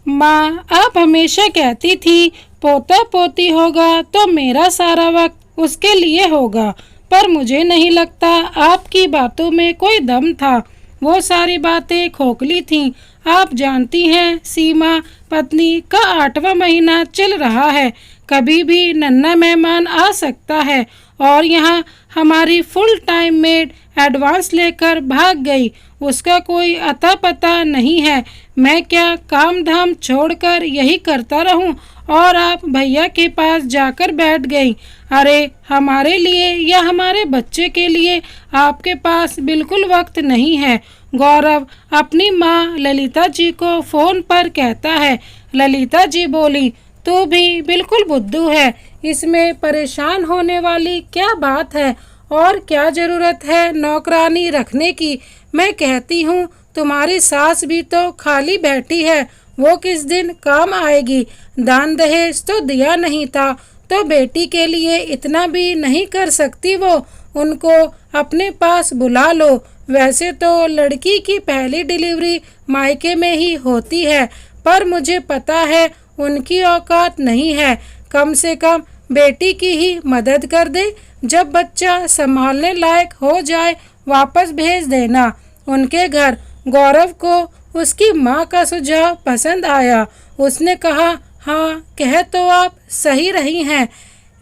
माँ आप हमेशा कहती थी पोता पोती होगा तो मेरा सारा वक्त उसके लिए होगा, पर मुझे नहीं लगता आपकी बातों में कोई दम था। वो सारी बातें खोखली थीं। आप जानती हैं सीमा पत्नी का 8वां महीना चल रहा है, कभी भी नन्हा मेहमान आ सकता है और यहाँ हमारी फुल टाइम मेड एडवांस लेकर भाग गई। उसका कोई अता पता नहीं है। मैं क्या काम धाम छोड़कर यही करता रहूं और आप भैया के पास जाकर बैठ गई। अरे हमारे लिए या हमारे बच्चे के लिए आपके पास बिल्कुल वक्त नहीं है। गौरव अपनी माँ ललिता जी को फोन पर कहता है। ललिता जी बोली, तू भी बिल्कुल बुद्धू है, इसमें परेशान होने वाली क्या बात है और क्या जरूरत है नौकरानी रखने की। मैं कहती हूँ तुम्हारी सास भी तो खाली बैठी है, वो किस दिन काम आएगी। दान दहेज तो दिया नहीं था तो बेटी के लिए इतना भी नहीं कर सकती वो। उनको अपने पास बुला लो। वैसे तो लड़की की पहली डिलीवरी मायके में ही होती है, पर मुझे पता है उनकी औकात नहीं है। कम से कम बेटी की ही मदद कर दे। जब बच्चा संभालने लायक हो जाए वापस भेज देना उनके घर। गौरव को उसकी माँ का सुझाव पसंद आया। उसने कहा, हाँ कह तो आप सही रही हैं।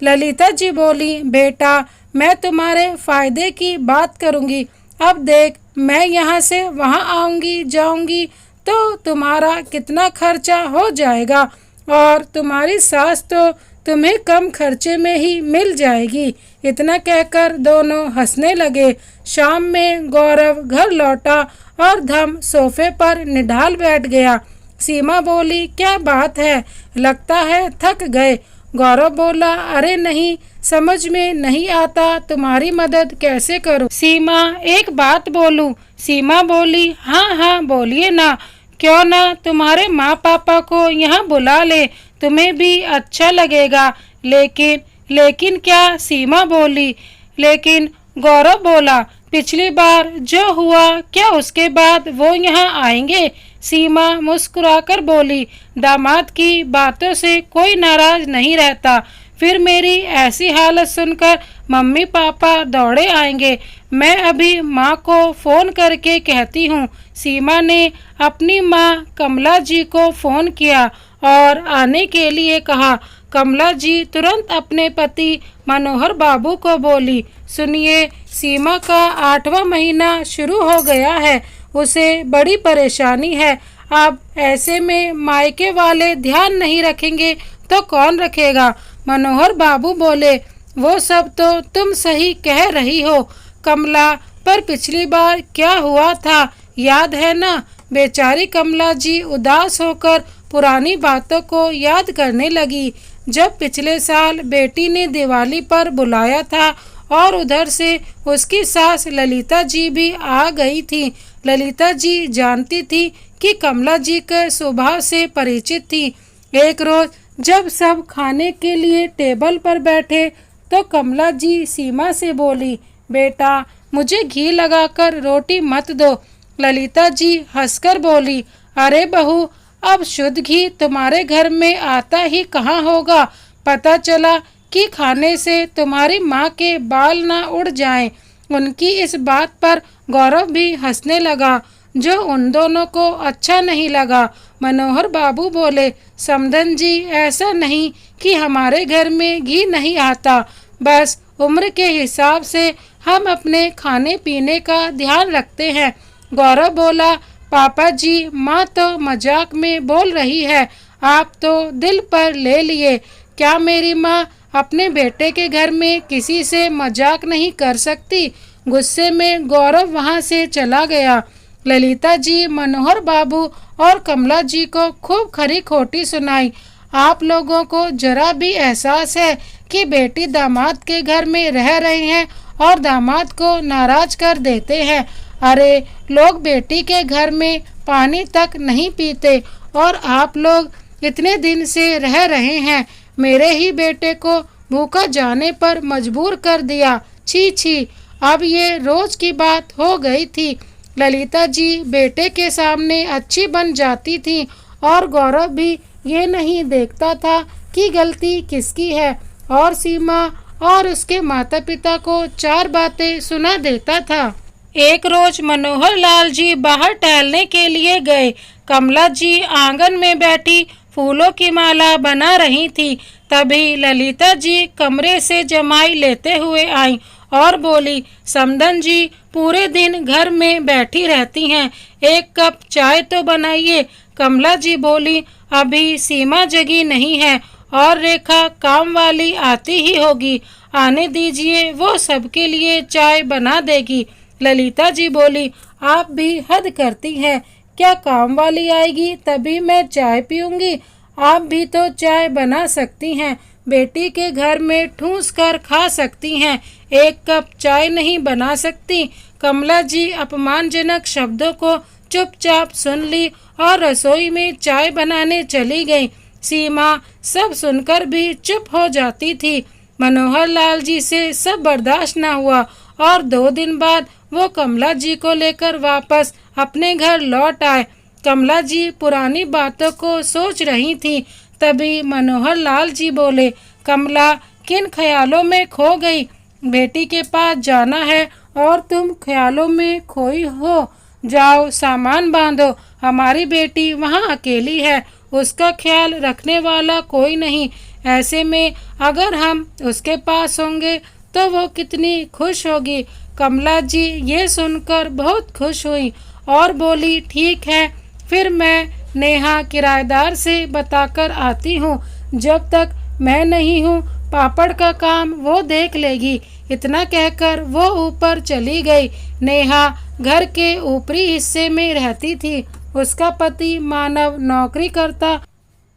ललिता जी बोली, बेटा मैं तुम्हारे फायदे की बात करूँगी। अब देख, मैं यहाँ से वहाँ आऊँगी जाऊँगी तो तुम्हारा कितना खर्चा हो जाएगा और तुम्हारी सास तो तुम्हें कम खर्चे में ही मिल जाएगी। इतना कहकर दोनों हंसने लगे। शाम में गौरव घर लौटा और धम सोफे पर निढाल बैठ गया। सीमा बोली, क्या बात है, लगता है थक गए। गौरव बोला, अरे नहीं, समझ में नहीं आता तुम्हारी मदद कैसे करूं। सीमा, एक बात बोलूं। सीमा बोली, हाँ हाँ बोलिए ना। क्यों ना तुम्हारे माँ पापा को यहाँ बुला ले, तुम्हें भी अच्छा लगेगा। लेकिन क्या? सीमा बोली। लेकिन गौरव बोला, पिछली बार जो हुआ क्या उसके बाद वो यहाँ आएंगे? सीमा मुस्कुराकर बोली, दामाद की बातों से कोई नाराज नहीं रहता। फिर मेरी ऐसी हालत सुनकर मम्मी पापा दौड़े आएंगे। मैं अभी माँ को फ़ोन करके कहती हूँ। सीमा ने अपनी माँ कमला जी को फ़ोन किया और आने के लिए कहा। कमला जी तुरंत अपने पति मनोहर बाबू को बोली, सुनिए, सीमा का 8वां महीना शुरू हो गया है, उसे बड़ी परेशानी है। अब ऐसे में मायके वाले ध्यान नहीं रखेंगे तो कौन रखेगा? मनोहर बाबू बोले, वो सब तो तुम सही कह रही हो कमला, पर पिछली बार क्या हुआ था याद है ना? बेचारी कमला जी उदास होकर पुरानी बातों को याद करने लगी। जब पिछले साल बेटी ने दिवाली पर बुलाया था और उधर से उसकी सास ललिता जी भी आ गई थी। ललिता जी जानती थी कि कमला जी के स्वभाव से परिचित थी। एक रोज जब सब खाने के लिए टेबल पर बैठे तो कमला जी सीमा से बोली, बेटा मुझे घी लगाकर रोटी मत दो। ललिता जी हंसकर बोली, अरे बहू, अब शुद्ध घी तुम्हारे घर में आता ही कहाँ होगा? पता चला कि खाने से तुम्हारी माँ के बाल ना उड़ जाएं। उनकी इस बात पर गौरव भी हंसने लगा, जो उन दोनों को अच्छा नहीं लगा। मनोहर बाबू बोले, समधन जी, ऐसा नहीं कि हमारे घर में घी नहीं आता, बस उम्र के हिसाब से हम अपने खाने पीने का ध्यान रखते हैं। गौरव बोला, पापा जी, माँ तो मजाक में बोल रही है, आप तो दिल पर ले लिए। क्या मेरी माँ अपने बेटे के घर में किसी से मजाक नहीं कर सकती? गुस्से में गौरव वहाँ से चला गया। ललिता जी मनोहर बाबू और कमला जी को खूब खरी खोटी सुनाई। आप लोगों को जरा भी एहसास है कि बेटी दामाद के घर में रह रहे हैं और दामाद को नाराज कर देते हैं? अरे लोग बेटी के घर में पानी तक नहीं पीते और आप लोग इतने दिन से रह रहे हैं। मेरे ही बेटे को भूखा जाने पर मजबूर कर दिया। छी छी, अब ये रोज की बात हो गई थी। ललिता जी बेटे के सामने अच्छी बन जाती थी और गौरव भी ये नहीं देखता था कि गलती किसकी है, और सीमा और उसके माता पिता को 4 बातें सुना देता था। एक रोज मनोहर लाल जी बाहर टहलने के लिए गए। कमला जी आंगन में बैठी फूलों की माला बना रही थी। तभी ललिता जी कमरे से जमाई लेते हुए आई और बोली, समदन जी पूरे दिन घर में बैठी रहती हैं, एक कप चाय तो बनाइए। कमला जी बोली, अभी सीमा जगी नहीं है और रेखा काम वाली आती ही होगी, आने दीजिए, वो सबके लिए चाय बना देगी। ललिता जी बोली, आप भी हद करती हैं, क्या काम वाली आएगी तभी मैं चाय पीऊंगी? आप भी तो चाय बना सकती हैं, बेटी के घर में ठूस कर खा सकती हैं, एक कप चाय नहीं बना सकती? कमला जी अपमानजनक शब्दों को चुपचाप सुन ली और रसोई में चाय बनाने चली गई। सीमा सब सुनकर भी चुप हो जाती थी। मनोहर लाल जी से सब बर्दाश्त न हुआ और 2 दिन बाद वो कमला जी को लेकर वापस अपने घर लौट आए। कमला जी पुरानी बातों को सोच रही थी। तभी मनोहर लाल जी बोले, कमला किन ख्यालों में खो गई? बेटी के पास जाना है और तुम ख्यालों में खोई हो। जाओ सामान बांधो, हमारी बेटी वहाँ अकेली है, उसका ख्याल रखने वाला कोई नहीं। ऐसे में अगर हम उसके पास होंगे तो वो कितनी खुश होगी। कमला जी ये सुनकर बहुत खुश हुई और बोली, ठीक है, फिर मैं नेहा किराएदार से बताकर आती हूँ। जब तक मैं नहीं हूँ पापड़ का काम वो देख लेगी। इतना कहकर वो ऊपर चली गई। नेहा घर के ऊपरी हिस्से में रहती थी। उसका पति मानव नौकरी करता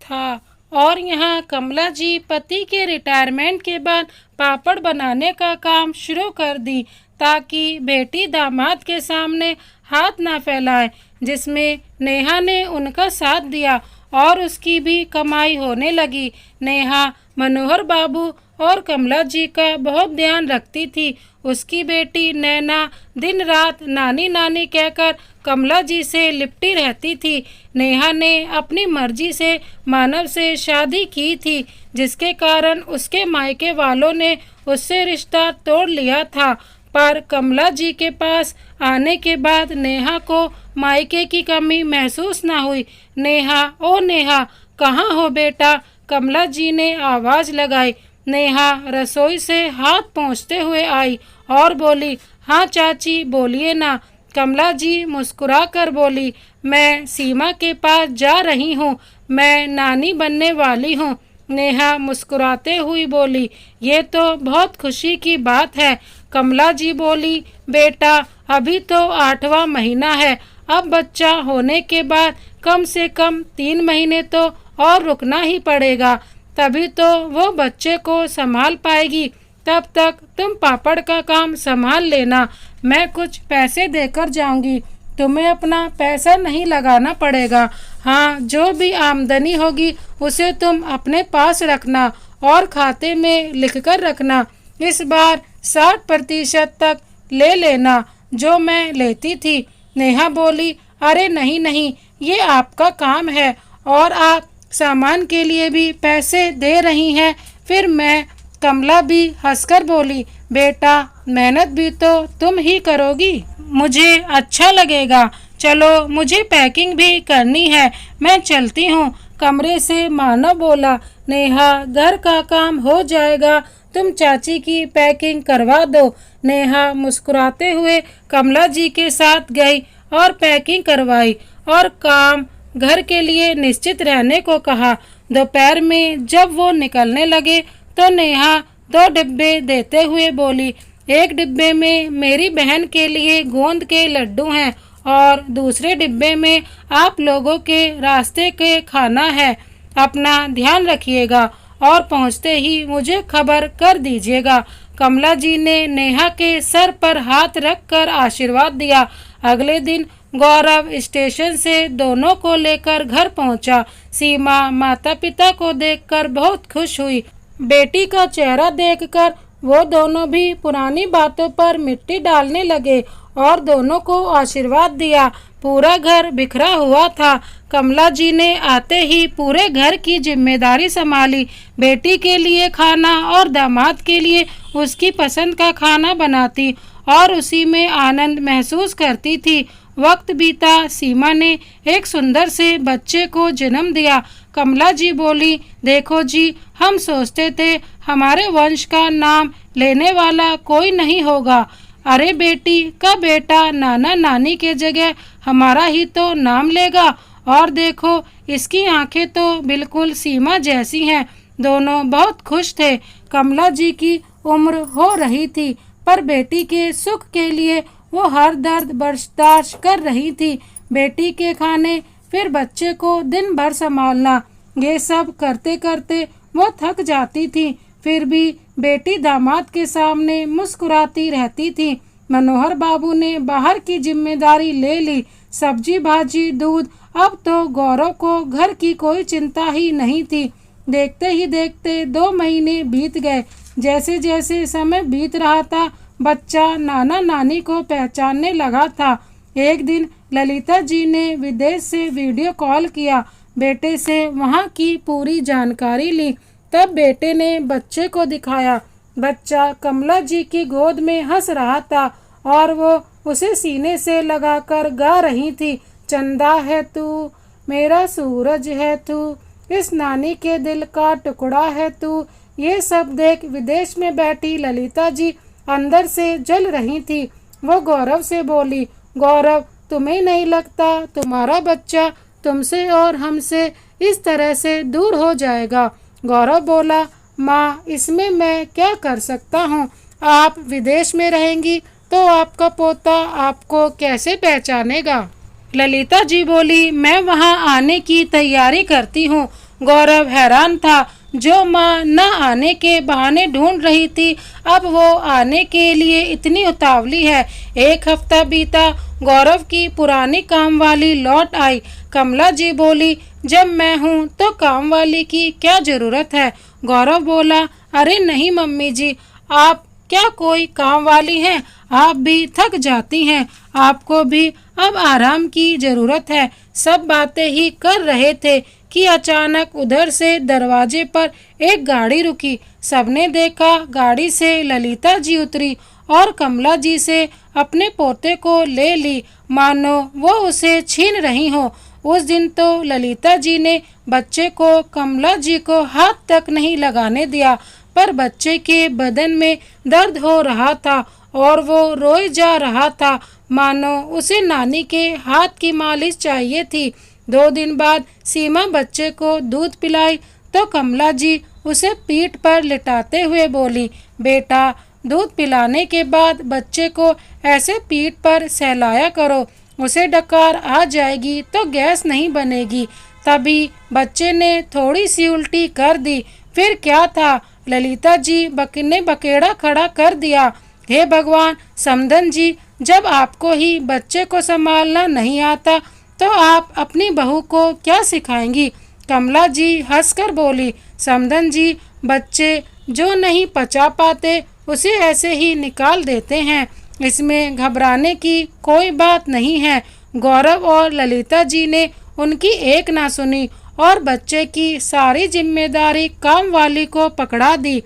था और यहाँ कमला जी पति के रिटायरमेंट के बाद पापड़ बनाने का काम शुरू कर दी ताकि बेटी दामाद के सामने हाथ ना फैलाए, जिसमें नेहा ने उनका साथ दिया और उसकी भी कमाई होने लगी। नेहा मनोहर बाबू और कमला जी का बहुत ध्यान रखती थी। उसकी बेटी नैना दिन रात नानी नानी कहकर कमला जी से लिपटी रहती थी। नेहा ने अपनी मर्जी से मानव से शादी की थी, जिसके कारण उसके मायके वालों ने उससे रिश्ता तोड़ लिया था। पर कमला जी के पास आने के बाद नेहा को मायके की कमी महसूस ना हुई। नेहा, ओ नेहा, कहाँ हो बेटा? कमला जी ने आवाज़ लगाई। नेहा रसोई से हाथ पोंछते हुए आई और बोली, हाँ चाची बोलिए ना। कमला जी मुस्कुरा कर बोली, मैं सीमा के पास जा रही हूँ, मैं नानी बनने वाली हूँ। नेहा मुस्कुराते हुई बोली, ये तो बहुत खुशी की बात है। कमला जी बोली, बेटा अभी तो 8वां महीना है, अब बच्चा होने के बाद कम से कम 3 महीने तो और रुकना ही पड़ेगा, तभी तो वो बच्चे को संभाल पाएगी। तब तक तुम पापड़ का काम संभाल लेना, मैं कुछ पैसे देकर जाऊंगी, तुम्हें अपना पैसा नहीं लगाना पड़ेगा। हाँ, जो भी आमदनी होगी उसे तुम अपने पास रखना और खाते में लिखकर रखना। इस बार 60% तक ले लेना जो मैं लेती थी। नेहा बोली, अरे नहीं नहीं, ये आपका काम है और आप सामान के लिए भी पैसे दे रही हैं, फिर मैं। कमला भी हंसकर बोली, बेटा मेहनत भी तो तुम ही करोगी, मुझे अच्छा लगेगा। चलो मुझे पैकिंग भी करनी है, मैं चलती हूँ। कमरे से मानव बोला, नेहा घर का काम हो जाएगा, तुम चाची की पैकिंग करवा दो। नेहा मुस्कुराते हुए कमला जी के साथ गई और पैकिंग करवाई और काम घर के लिए निश्चित रहने को कहा। दोपहर में जब वो निकलने लगे तो नेहा 2 डिब्बे देते हुए बोली, एक डिब्बे में मेरी बहन के लिए गोंद के लड्डू हैं और दूसरे डिब्बे में आप लोगों के रास्ते के खाना है। अपना ध्यान रखिएगा और पहुंचते ही मुझे खबर कर दीजिएगा। कमला जी ने नेहा के सर पर हाथ रखकर आशीर्वाद दिया। अगले दिन गौरव स्टेशन से दोनों को लेकर घर पहुंचा। सीमा माता पिता को देखकर बहुत खुश हुई। बेटी का चेहरा देखकर वो दोनों भी पुरानी बातों पर मिट्टी डालने लगे और दोनों को आशीर्वाद दिया। पूरा घर बिखरा हुआ था। कमला जी ने आते ही पूरे घर की जिम्मेदारी संभाली। बेटी के लिए खाना और दामाद के लिए उसकी पसंद का खाना बनाती और उसी में आनंद महसूस करती थी। वक्त बीता, सीमा ने एक सुंदर से बच्चे को जन्म दिया। कमला जी बोली, देखो जी, हम सोचते थे हमारे वंश का नाम लेने वाला कोई नहीं होगा। अरे बेटी का बेटा नाना नानी के जगह हमारा ही तो नाम लेगा। और देखो, इसकी आंखें तो बिल्कुल सीमा जैसी हैं। दोनों बहुत खुश थे। कमला जी की उम्र हो रही थी, पर बेटी के सुख के लिए वो हर दर्द बर्दाश्त कर रही थी। बेटी के खाने, फिर बच्चे को दिन भर संभालना, ये सब करते करते वो थक जाती थी। फिर भी बेटी दामाद के सामने मुस्कुराती रहती थी। मनोहर बाबू ने बाहर की जिम्मेदारी ले ली। सब्जी भाजी दूध, अब तो गौरव को घर की कोई चिंता ही नहीं थी। देखते ही देखते 2 महीने बीत गए। जैसे जैसे समय बीत रहा था, बच्चा नाना नानी को पहचानने लगा था। एक दिन ललिता जी ने विदेश से वीडियो कॉल किया। बेटे से वहाँ की पूरी जानकारी ली। तब बेटे ने बच्चे को दिखाया। बच्चा कमला जी की गोद में हंस रहा था और वो उसे सीने से लगाकर गा रही थी, चंदा है तू, मेरा सूरज है तू, इस नानी के दिल का टुकड़ा है तू। ये सब देख विदेश में बैठी ललिता जी अंदर से जल रही थी। वो गौरव से बोली, गौरव, तुम्हें नहीं लगता तुम्हारा बच्चा तुमसे और हमसे इस तरह से दूर हो जाएगा? गौरव बोला, माँ, इसमें मैं क्या कर सकता हूँ? आप विदेश में रहेंगी तो आपका पोता आपको कैसे पहचानेगा? ललिता जी बोली, मैं वहाँ आने की तैयारी करती हूँ। गौरव हैरान था। जो माँ न आने के बहाने ढूंढ रही थी, अब वो आने के लिए इतनी उतावली है। 1 हफ्ता बीता। गौरव की पुरानी कामवाली लौट आई। कमला जी बोली, जब मैं हूँ तो कामवाली की क्या जरूरत है? गौरव बोला, अरे नहीं मम्मी जी, आप क्या कोई कामवाली हैं? आप भी थक जाती हैं, आपको भी अब आराम की जरूरत है। सब बातें ही कर रहे थे कि अचानक उधर से दरवाजे पर एक गाड़ी रुकी। सबने देखा, गाड़ी से ललिता जी उतरी और कमला जी से अपने पोते को ले ली, मानो वो उसे छीन रही हो। उस दिन तो ललिता जी ने बच्चे को कमला जी को हाथ तक नहीं लगाने दिया, पर बच्चे के बदन में दर्द हो रहा था और वो रोए जा रहा था, मानो उसे नानी के हाथ की मालिश चाहिए थी। 2 दिन बाद सीमा बच्चे को दूध पिलाई तो कमला जी उसे पीठ पर लिटाते हुए बोली, बेटा, दूध पिलाने के बाद बच्चे को ऐसे पीठ पर सहलाया करो, उसे डकार आ जाएगी तो गैस नहीं बनेगी। तभी बच्चे ने थोड़ी सी उल्टी कर दी। फिर क्या था, ललिता जी ने बकेड़ा खड़ा कर दिया। हे भगवान, समधन जी, जब आपको ही बच्चे को संभालना नहीं आता तो आप अपनी बहू को क्या सिखाएंगी? कमला जी हंसकर बोली, समधन जी, बच्चे जो नहीं पचा पाते उसे ऐसे ही निकाल देते हैं, इसमें घबराने की कोई बात नहीं है। गौरव और ललिता जी ने उनकी एक ना सुनी और बच्चे की सारी जिम्मेदारी कामवाली को पकड़ा दी।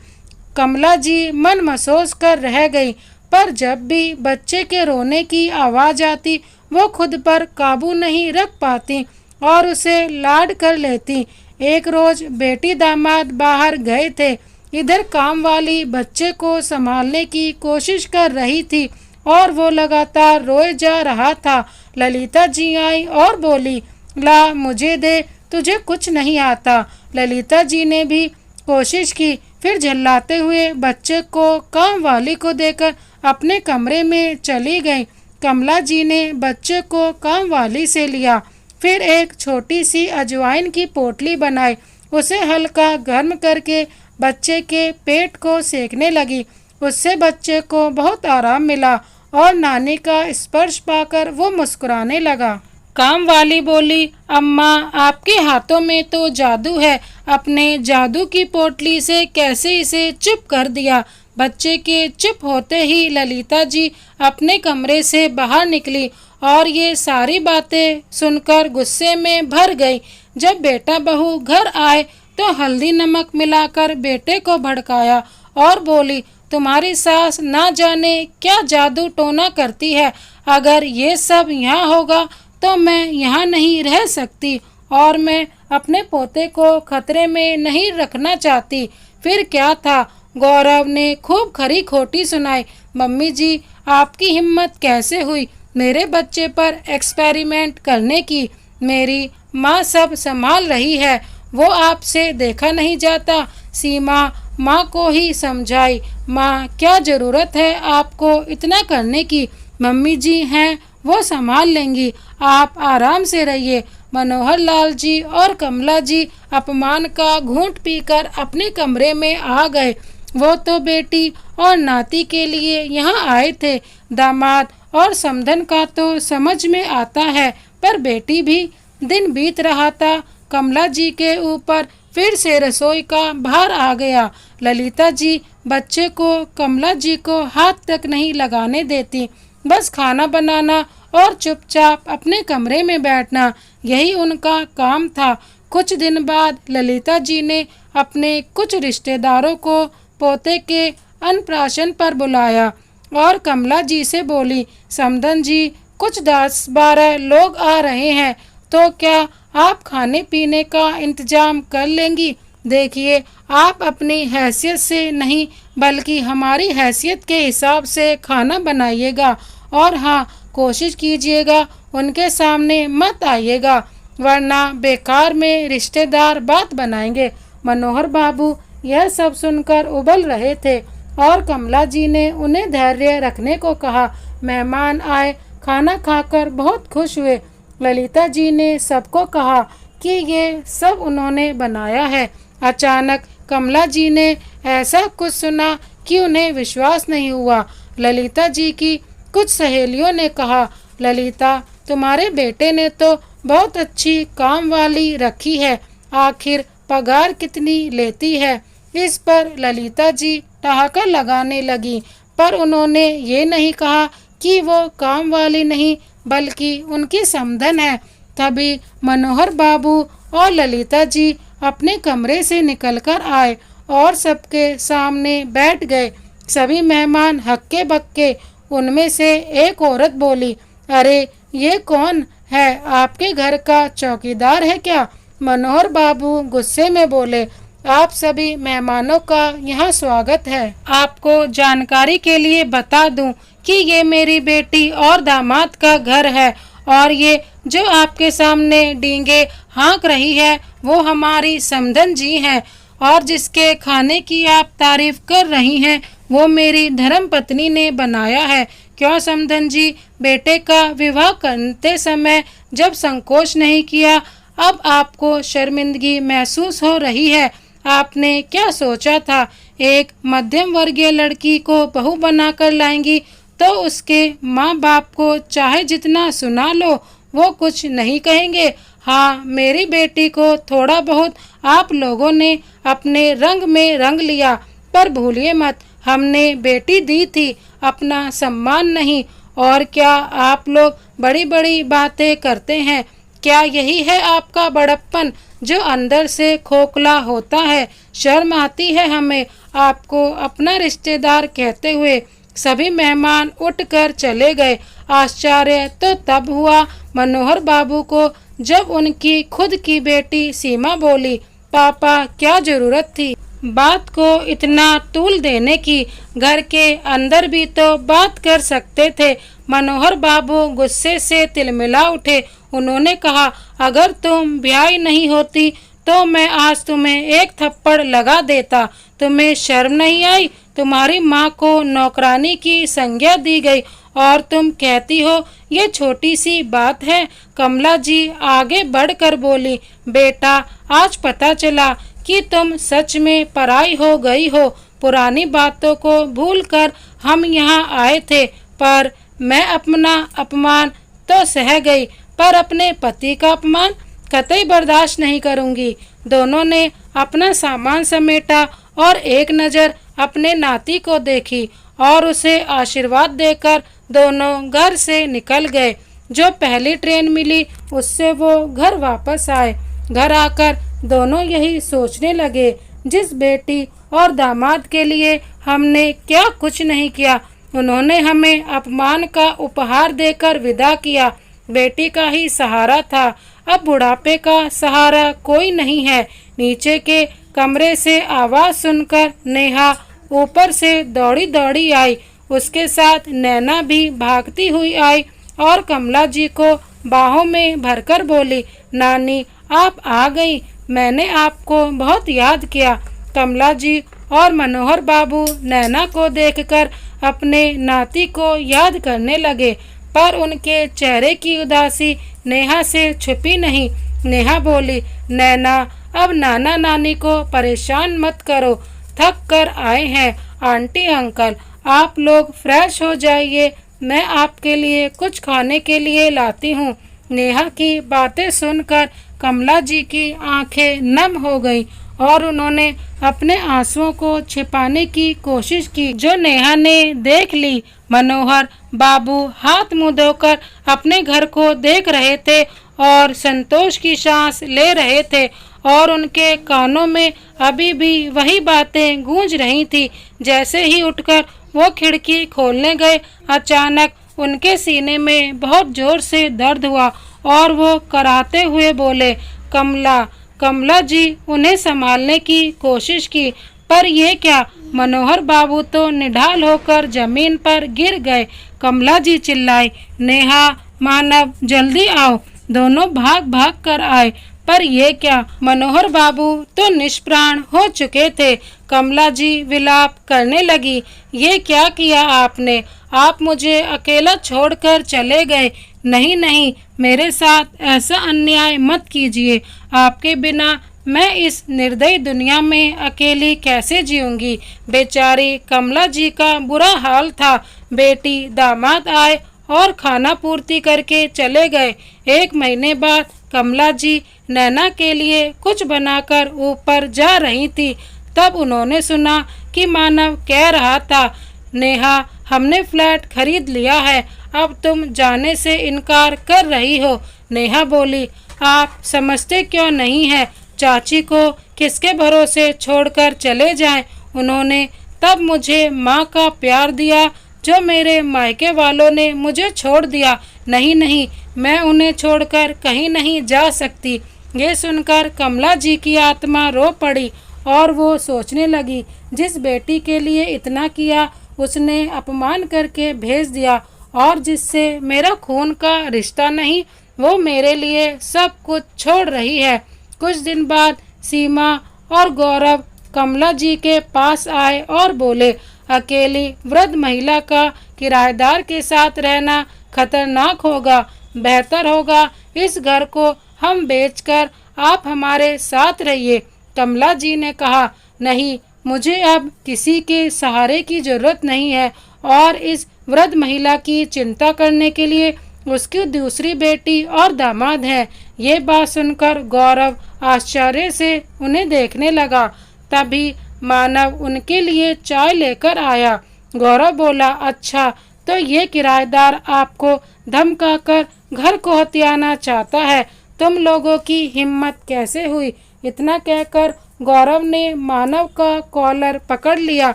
कमला जी मन मसोस कर रह गई, पर जब भी बच्चे के रोने की आवाज़ आती, वो खुद पर काबू नहीं रख पाती और उसे लाड कर लेती। एक रोज बेटी दामाद बाहर गए थे। इधर काम वाली बच्चे को संभालने की कोशिश कर रही थी और वो लगातार रोए जा रहा था। ललिता जी आई और बोली, ला मुझे दे, तुझे कुछ नहीं आता। ललिता जी ने भी कोशिश की, फिर झल्लाते हुए बच्चे को काम वाली को देकर अपने कमरे में चली गई। कमला जी ने बच्चे को काम वाली से लिया, फिर एक छोटी सी अजवाइन की पोटली बनाई, उसे हल्का गर्म करके बच्चे के पेट को सेकने लगी। उससे बच्चे को बहुत आराम मिला और नानी का स्पर्श पाकर वो मुस्कुराने लगा। काम वाली बोली, अम्मा, आपके हाथों में तो जादू है, अपने जादू की पोटली से कैसे इसे चुप कर दिया। बच्चे के चुप होते ही ललिता जी अपने कमरे से बाहर निकली और ये सारी बातें सुनकर गुस्से में भर गई। जब बेटा बहू घर आए तो हल्दी नमक मिलाकर बेटे को भड़काया और बोली, तुम्हारी सास ना जाने क्या जादू टोना करती है। अगर ये सब यहाँ होगा तो मैं यहाँ नहीं रह सकती और मैं अपने पोते को खतरे में नहीं रखना चाहती। फिर क्या था, गौरव ने खूब खरी खोटी सुनाई। मम्मी जी, आपकी हिम्मत कैसे हुई मेरे बच्चे पर एक्सपेरिमेंट करने की? मेरी माँ सब संभाल रही है, वो आपसे देखा नहीं जाता। सीमा माँ को ही समझाई, माँ क्या ज़रूरत है आपको इतना करने की, मम्मी जी हैं वो संभाल लेंगी, आप आराम से रहिए। मनोहर लाल जी और कमला जी अपमान का घूंट पीकर अपने कमरे में आ गए। वो तो बेटी और नाती के लिए यहाँ आए थे। दामाद और समधन का तो समझ में आता है, पर बेटी भी। दिन बीत रहा था, कमला जी के ऊपर फिर से रसोई का भार आ गया। ललिता जी बच्चे को कमला जी को हाथ तक नहीं लगाने देती, बस खाना बनाना और चुपचाप अपने कमरे में बैठना, यही उनका काम था। कुछ दिन बाद ललिता जी ने अपने कुछ रिश्तेदारों को पोते के अन्नप्राशन पर बुलाया और कमला जी से बोली, समधन जी कुछ 10-12 लोग आ रहे हैं, तो क्या आप खाने पीने का इंतजाम कर लेंगी? देखिए, आप अपनी हैसियत से नहीं बल्कि हमारी हैसियत के हिसाब से खाना बनाइएगा, और हाँ, कोशिश कीजिएगा उनके सामने मत आइएगा, वरना बेकार में रिश्तेदार बात बनाएंगे। मनोहर बाबू यह सब सुनकर उबल रहे थे और कमला जी ने उन्हें धैर्य रखने को कहा। मेहमान आए, खाना खाकर बहुत खुश हुए। ललिता जी ने सबको कहा कि ये सब उन्होंने बनाया है। अचानक कमला जी ने ऐसा कुछ सुना कि उन्हें विश्वास नहीं हुआ। ललिता जी की कुछ सहेलियों ने कहा, ललिता तुम्हारे बेटे ने तो बहुत अच्छी काम वाली रखी है, आखिर पगार कितनी लेती है? इस पर ललिता जी ठहाका लगाने लगी, पर उन्होंने ये नहीं कहा कि वो काम वाली नहीं बल्कि उनकी समधन है। तभी मनोहर बाबू और ललिता जी अपने कमरे से निकलकर आए और सबके सामने बैठ गए। सभी मेहमान हक्के बक्के। उनमें से एक औरत बोली, अरे ये कौन है, आपके घर का चौकीदार है क्या? मनोहर बाबू गुस्से में बोले, आप सभी मेहमानों का यहाँ स्वागत है। आपको जानकारी के लिए बता दूं कि ये मेरी बेटी और दामाद का घर है, और ये जो आपके सामने डींगे हाँक रही है वो हमारी समधन जी हैं, और जिसके खाने की आप तारीफ कर रही हैं वो मेरी धर्म पत्नी ने बनाया है। क्यों समधन जी, बेटे का विवाह करते समय जब संकोच नहीं किया, अब आपको शर्मिंदगी महसूस हो रही है? आपने क्या सोचा था, एक मध्यम वर्गीय लड़की को बहू बनाकर लाएंगी तो उसके माँ बाप को चाहे जितना सुना लो वो कुछ नहीं कहेंगे? हाँ, मेरी बेटी को थोड़ा बहुत आप लोगों ने अपने रंग में रंग लिया, पर भूलिए मत हमने बेटी दी थी, अपना सम्मान नहीं। और क्या आप लोग बड़ी बड़ी बातें करते हैं? क्या यही है आपका बड़प्पन जो अंदर से खोखला होता है? शर्म आती है हमें आपको अपना रिश्तेदार कहते हुए। सभी मेहमान उठकर चले गए। आश्चर्य तो तब हुआ मनोहर बाबू को जब उनकी खुद की बेटी सीमा बोली, पापा क्या जरूरत थी बात को इतना तूल देने की, घर के अंदर भी तो बात कर सकते थे। मनोहर बाबू गुस्से से तिलमिला उठे। उन्होंने कहा, अगर तुम ब्याही नहीं होती तो मैं आज तुम्हें एक थप्पड़ लगा देता। तुम्हें शर्म नहीं आई? तुम्हारी माँ को नौकरानी की संज्ञा दी गई और तुम कहती हो ये छोटी सी बात है। कमला जी आगे बढ़कर बोली, बेटा आज पता चला कि तुम सच में पराई हो गई हो। पुरानी बातों को भूलकर हम यहाँ आए थे, पर मैं अपना अपमान तो सह गई, पर अपने पति का अपमान कतई बर्दाश्त नहीं करूँगी। दोनों ने अपना सामान समेटा और एक नज़र अपने नाती को देखी और उसे आशीर्वाद देकर दोनों घर से निकल गए। जो पहली ट्रेन मिली उससे वो घर वापस आए। घर आकर दोनों यही सोचने लगे, जिस बेटी और दामाद के लिए हमने क्या कुछ नहीं किया, उन्होंने हमें अपमान का उपहार देकर विदा किया। बेटी का ही सहारा था, अब बुढ़ापे का सहारा कोई नहीं है। नीचे के कमरे से आवाज सुनकर नेहा ऊपर से दौड़ी दौड़ी आई। उसके साथ नैना भी भागती हुई आई और कमला जी को बाहों में भरकर बोली, नानी आप आ गई, मैंने आपको बहुत याद किया। कमला जी और मनोहर बाबू नैना को देखकर अपने नाती को याद करने लगे, पर उनके चेहरे की उदासी नेहा से छुपी नहीं। नेहा बोली, नैना अब नाना नानी को परेशान मत करो, थक कर आए हैं। आंटी अंकल आप लोग फ्रेश हो जाइए, मैं आपके लिए कुछ खाने के लिए लाती हूँ। नेहा की बातें सुनकर कमला जी की आंखें नम हो गईं और उन्होंने अपने आंसुओं को छिपाने की कोशिश की, जो नेहा ने देख ली। मनोहर बाबू हाथ मुंह धोकर अपने घर को देख रहे थे और संतोष की सांस ले रहे थे और उनके कानों में अभी भी वही बातें गूंज रही थी। जैसे ही उठकर वो खिड़की खोलने गए, अचानक उनके सीने में बहुत जोर से दर्द हुआ और वो कराहते हुए बोले, कमला। कमला जी उन्हें संभालने की कोशिश की, पर ये क्या, मनोहर बाबू तो निढाल होकर जमीन पर गिर गए। कमला जी चिल्लाई, नेहा, मानव जल्दी आओ। दोनों भाग भाग कर आए, पर ये क्या, मनोहर बाबू तो निष्प्राण हो चुके थे। कमला जी विलाप करने लगी, ये क्या किया आपने, आप मुझे अकेला छोड़कर चले गए। नहीं नहीं, मेरे साथ ऐसा अन्याय मत कीजिए, आपके बिना मैं इस निर्दयी दुनिया में अकेली कैसे जीऊंगी। बेचारी कमला जी का बुरा हाल था। बेटी दामाद आए और खाना पूर्ति करके चले गए। 1 महीने बाद कमला जी नैना के लिए कुछ बनाकर ऊपर जा रही थी, तब उन्होंने सुना कि मानव कह रहा था, नेहा हमने फ्लैट खरीद लिया है, अब तुम जाने से इनकार कर रही हो। नेहा बोली, आप समझते क्यों नहीं है, चाची को किसके भरोसे छोड़कर चले जाएं। उन्होंने तब मुझे माँ का प्यार दिया जो मेरे मायके वालों ने मुझे छोड़ दिया। नहीं नहीं, मैं उन्हें छोड़कर कहीं नहीं जा सकती। ये सुनकर कमला जी की आत्मा रो पड़ी और वो सोचने लगी, जिस बेटी के लिए इतना किया उसने अपमान करके भेज दिया, और जिससे मेरा खून का रिश्ता नहीं, वो मेरे लिए सब कुछ छोड़ रही है। कुछ दिन बाद सीमा और गौरव कमला जी के पास आए और बोले, अकेली वृद्ध महिला का किराएदार के साथ रहना खतरनाक होगा, बेहतर होगा इस घर को हम बेचकर आप हमारे साथ रहिए। कमला जी ने कहा, नहीं, मुझे अब किसी के सहारे की जरूरत नहीं है, और इस वृद्ध महिला की चिंता करने के लिए उसकी दूसरी बेटी और दामाद है। ये बात सुनकर गौरव आश्चर्य से उन्हें देखने लगा। तभी मानव उनके लिए चाय लेकर आया। गौरव बोला, अच्छा, तो ये किराएदार आपको धमकाकर घर को हथियाना चाहता है, तुम लोगों की हिम्मत कैसे हुई। इतना कहकर गौरव ने मानव का कॉलर पकड़ लिया।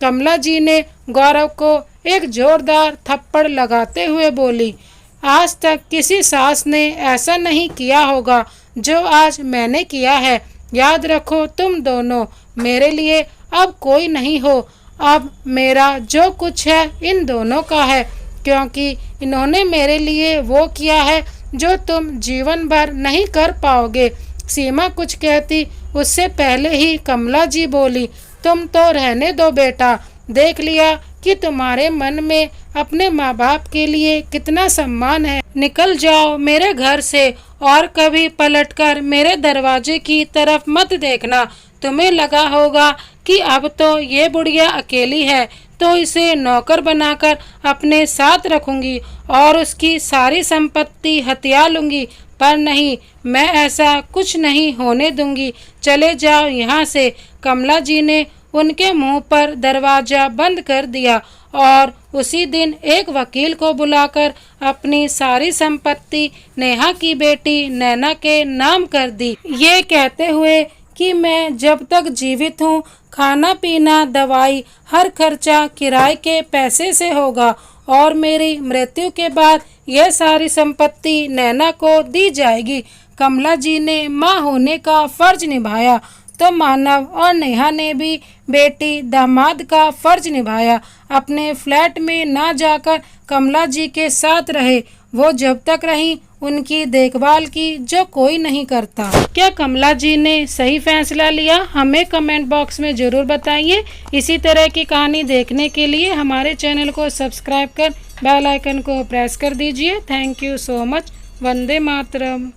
कमला जी ने गौरव को एक जोरदार थप्पड़ लगाते हुए बोली, आज तक किसी सास ने ऐसा नहीं किया होगा जो आज मैंने किया है। याद रखो, तुम दोनों मेरे लिए अब कोई नहीं हो। अब मेरा जो कुछ है इन दोनों का है, क्योंकि इन्होंने मेरे लिए वो किया है जो तुम जीवन भर नहीं कर पाओगे। सीमा कुछ कहती उससे पहले ही कमला जी बोली, तुम तो रहने दो बेटा, देख लिया कि तुम्हारे मन में अपने माँ बाप के लिए कितना सम्मान है। निकल जाओ मेरे घर से और कभी पलटकर मेरे दरवाजे की तरफ मत देखना। तुम्हें लगा होगा कि अब तो ये बुढ़िया अकेली है, तो इसे नौकर बनाकर अपने साथ रखूंगी और उसकी सारी संपत्ति हथिया लूंगी, पर नहीं, मैं ऐसा कुछ नहीं होने दूंगी। चले जाओ यहाँ से। कमला जी ने उनके मुंह पर दरवाजा बंद कर दिया और उसी दिन एक वकील को बुलाकर अपनी सारी संपत्ति नेहा की बेटी नैना के नाम कर दी, ये कहते हुए कि मैं जब तक जीवित हूँ खाना पीना दवाई हर खर्चा किराए के पैसे से होगा और मेरी मृत्यु के बाद यह सारी संपत्ति नैना को दी जाएगी। कमला जी ने माँ होने का फर्ज निभाया तो मानव और नेहा ने भी बेटी दामाद का फर्ज निभाया। अपने फ्लैट में ना जाकर कमला जी के साथ रहे। वो जब तक रही उनकी देखभाल की जो कोई नहीं करता। क्या कमला जी ने सही फैसला लिया? हमें कमेंट बॉक्स में ज़रूर बताइए। इसी तरह की कहानी देखने के लिए हमारे चैनल को सब्सक्राइब कर बेल आइकन को प्रेस कर दीजिए। Thank you so much. Vande Mataram.